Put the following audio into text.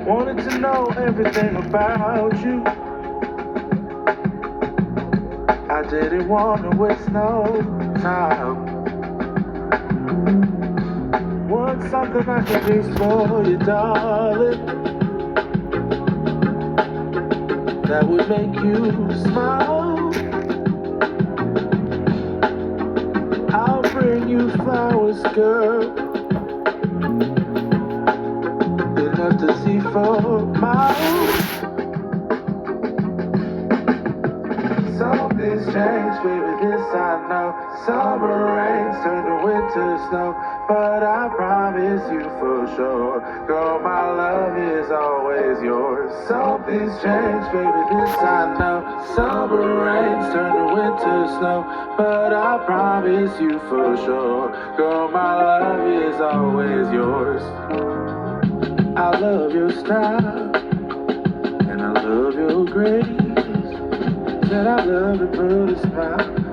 Wanted to know everything about you. I didn't want to waste no time. Want something I can do for you, darling, that would make you smile. I'll bring you flowers, girl, enough to see for miles. Something's changed, baby, this I know. Summer rains turn to winter snow, but I promise you for sure, girl, my love is always yours. Something's changed, baby, this I know. Summer rains turn to winter snow, but I promise you for sure, girl, my love is always yours. I love your style, and I love your grace. Said I love to put a smile